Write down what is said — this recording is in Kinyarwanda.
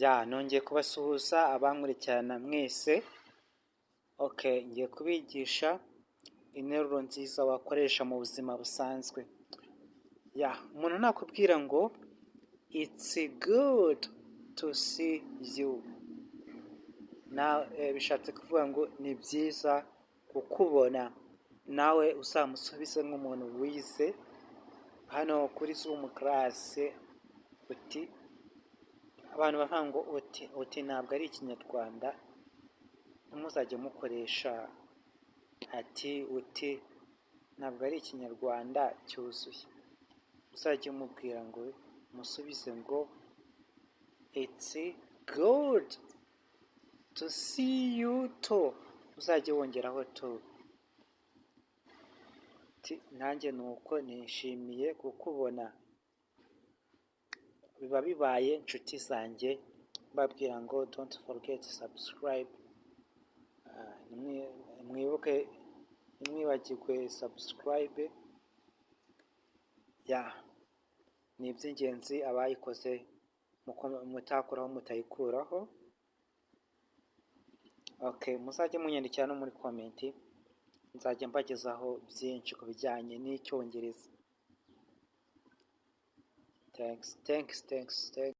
Nongeye kubasuhuza abankurikirana mwese. Ngiye kubigisha interuro nziza wakoresha mu buzima busanzwe. Umuntu nakubwira ngo it's good to see you, bishatse kuvuga ngo ni byiza kukubona. Nawe uzamusubize nk'umuntu wize hano kuri Zoom class uti, abantu bavuga ngo uti ntabwo ari ikinyarwanda, ntimuzajye mukoresha uti ntabwo ari ikinyarwanda cyuzuye. Uzajye mubwira ngo musubize ngo it's good to see you too, uzajye wongeraho too. Nanjye nuko nishimiye kukubona. Biba bibaye inshuti zanjye babwira ngo don't forget to subscribe. Ntimwibagirwe subscribe. Ni iby'ingenzi abayikoze mutakoraho mutayikuraho. Muzajye munyandikira no muri komenti, nzajya mbagezaho byinshi ku bijyanye n'icyongereza. Thanks.